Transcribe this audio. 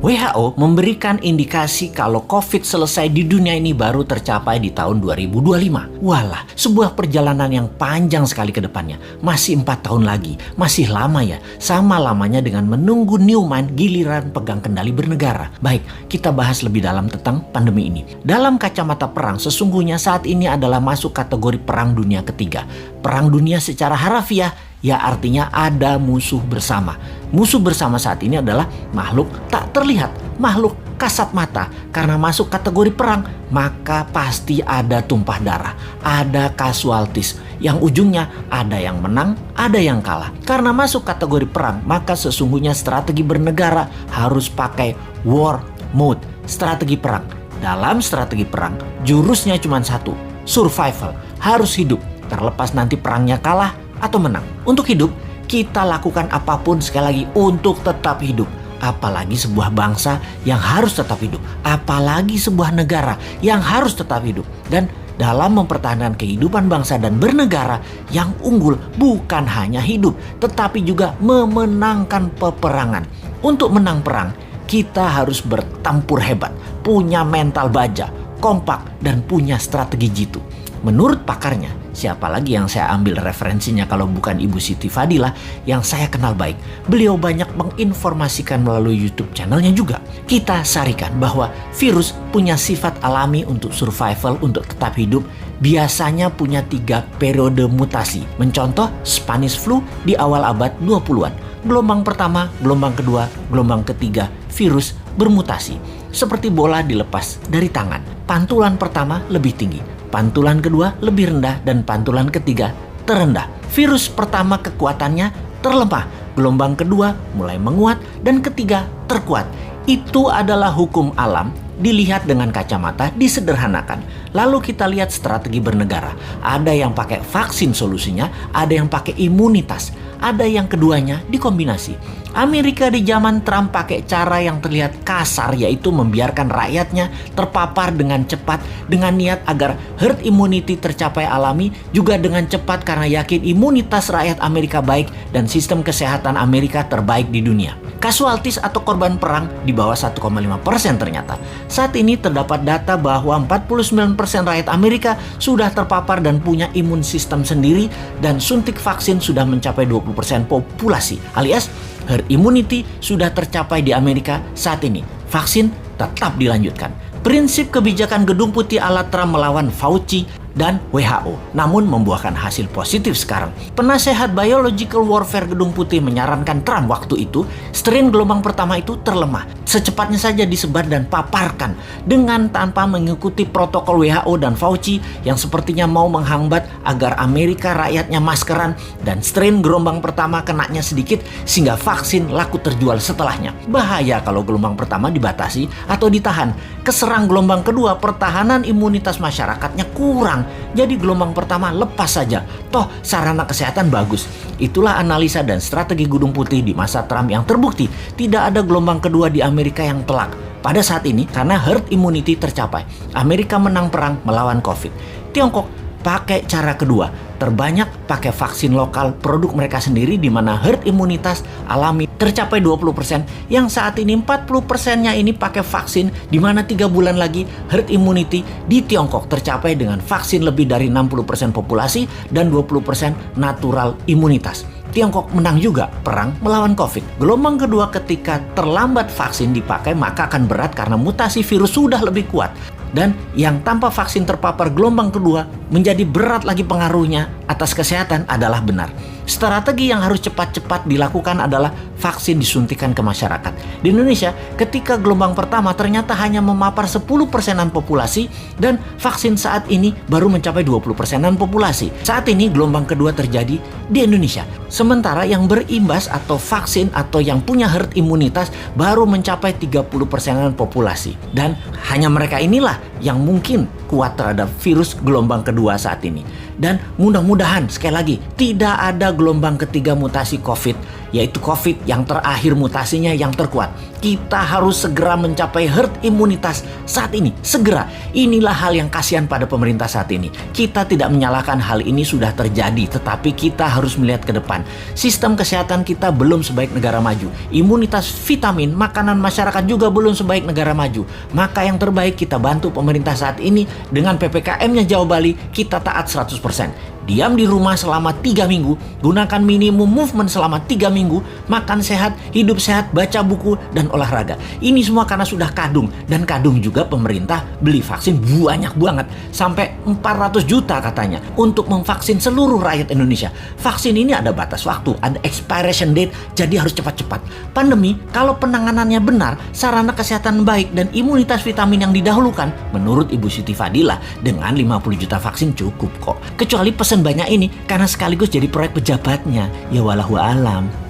WHO memberikan indikasi kalau COVID selesai di dunia ini baru tercapai di tahun 2025. Walah, sebuah perjalanan yang panjang sekali ke depannya. Masih 4 tahun lagi, masih lama ya. Sama lamanya dengan menunggu Newman giliran pegang kendali bernegara. Baik, kita bahas lebih dalam tentang pandemi ini. Dalam kacamata perang, sesungguhnya saat ini adalah masuk kategori perang dunia ketiga. Perang dunia secara harafiah, ya artinya ada musuh bersama. Musuh bersama saat ini adalah makhluk tak terlihat, makhluk kasat mata. Karena masuk kategori perang, maka pasti ada tumpah darah, ada casualties. Yang ujungnya ada yang menang, ada yang kalah. Karena masuk kategori perang, maka sesungguhnya strategi bernegara harus pakai war mode, strategi perang. Dalam strategi perang, jurusnya cuma satu, survival, harus hidup. Terlepas nanti perangnya kalah atau menang. Untuk hidup, kita lakukan apapun sekali lagi untuk tetap hidup. Apalagi sebuah bangsa yang harus tetap hidup. Apalagi sebuah negara yang harus tetap hidup. Dan dalam mempertahankan kehidupan bangsa dan bernegara, yang unggul bukan hanya hidup, tetapi juga memenangkan peperangan. Untuk menang perang, kita harus bertempur hebat, punya mental baja, kompak, dan punya strategi jitu. Menurut pakarnya, siapa lagi yang saya ambil referensinya kalau bukan Ibu Siti Fadilah yang saya kenal baik. Beliau banyak menginformasikan melalui YouTube channelnya juga. Kita sarikan bahwa virus punya sifat alami untuk survival, untuk tetap hidup. Biasanya punya 3 periode mutasi. Mencontoh Spanish flu di awal abad 20-an. Gelombang pertama, gelombang kedua, gelombang ketiga, virus bermutasi. Seperti bola dilepas dari tangan. Pantulan pertama lebih tinggi. Pantulan kedua lebih rendah dan pantulan ketiga terendah. Virus pertama kekuatannya terlemah, gelombang kedua mulai menguat dan ketiga terkuat. Itu adalah hukum alam, dilihat dengan kacamata, disederhanakan. Lalu kita lihat strategi bernegara. Ada yang pakai vaksin solusinya, ada yang pakai imunitas, ada yang keduanya dikombinasi. Amerika di zaman Trump pakai cara yang terlihat kasar, yaitu membiarkan rakyatnya terpapar dengan cepat dengan niat agar herd immunity tercapai alami, juga dengan cepat karena yakin imunitas rakyat Amerika baik dan sistem kesehatan Amerika terbaik di dunia. Casualties atau korban perang di bawah 1,5% ternyata. Saat ini terdapat data bahwa 49% rakyat Amerika sudah terpapar dan punya imun sistem sendiri, dan suntik vaksin sudah mencapai 20% populasi, alias herd immunity sudah tercapai di Amerika saat ini. Vaksin tetap dilanjutkan. Prinsip kebijakan Gedung Putih ala Trump melawan Fauci dan WHO, namun membuahkan hasil positif sekarang. Penasehat Biological Warfare Gedung Putih menyarankan Trump waktu itu, strain gelombang pertama itu terlemah. Secepatnya saja disebar dan paparkan dengan tanpa mengikuti protokol WHO dan Fauci yang sepertinya mau menghambat agar Amerika rakyatnya maskeran dan strain gelombang pertama kenanya sedikit sehingga vaksin laku terjual setelahnya. Bahaya kalau gelombang pertama dibatasi atau ditahan. Keserang gelombang kedua, pertahanan imunitas masyarakatnya kurang. Jadi gelombang pertama lepas saja. Toh sarana kesehatan bagus. Itulah analisa dan strategi Gedung Putih di masa Trump yang terbukti tidak ada gelombang kedua di Amerika yang telak. Pada saat ini karena herd immunity tercapai, Amerika menang perang melawan COVID. Tiongkok pakai cara kedua, terbanyak pakai vaksin lokal produk mereka sendiri, di mana herd imunitas alami tercapai 20%, yang saat ini 40%-nya ini pakai vaksin, di mana 3 bulan lagi herd immunity di Tiongkok tercapai dengan vaksin lebih dari 60% populasi dan 20% natural imunitas. Tiongkok menang juga perang melawan COVID. Gelombang kedua ketika terlambat vaksin dipakai maka akan berat karena mutasi virus sudah lebih kuat. Dan yang tanpa vaksin terpapar gelombang kedua menjadi berat lagi pengaruhnya atas kesehatan adalah benar. Strategi yang harus cepat-cepat dilakukan adalah vaksin disuntikan ke masyarakat. Di Indonesia, ketika gelombang pertama ternyata hanya memapar 10%-an populasi dan vaksin saat ini baru mencapai 20%-an populasi. Saat ini gelombang kedua terjadi di Indonesia. Sementara yang berimbas atau vaksin atau yang punya herd imunitas baru mencapai 30%-an populasi. Dan hanya mereka inilah yang mungkin kuat terhadap virus gelombang kedua saat ini. Dan mudah-mudahan sekali lagi tidak ada gelombang ketiga mutasi COVID yaitu COVID yang terakhir mutasinya yang terkuat. Kita harus segera mencapai herd imunitas saat ini, segera. Inilah hal yang kasihan pada pemerintah saat ini. Kita tidak menyalahkan hal ini sudah terjadi, tetapi kita harus melihat ke depan. Sistem kesehatan kita belum sebaik negara maju. Imunitas vitamin, makanan masyarakat juga belum sebaik negara maju. Maka yang terbaik kita bantu pemerintah saat ini dengan PPKM-nya Jawa Bali, kita taat 100%. Diam di rumah selama 3 minggu, gunakan minimum movement selama 3 minggu, makan sehat, hidup sehat, baca buku, dan olahraga. Ini semua karena sudah kadung, dan kadung juga pemerintah beli vaksin banyak banget, sampai 400 juta katanya, untuk memvaksin seluruh rakyat Indonesia. Vaksin ini ada batas waktu, ada expiration date, jadi harus cepat-cepat. Pandemi, kalau penanganannya benar, sarana kesehatan baik, dan imunitas vitamin yang didahulukan, menurut Ibu Siti Fadila, dengan 50 juta vaksin cukup kok. Kecuali pesan banyak ini karena sekaligus jadi proyek pejabatnya. Ya walahu alam.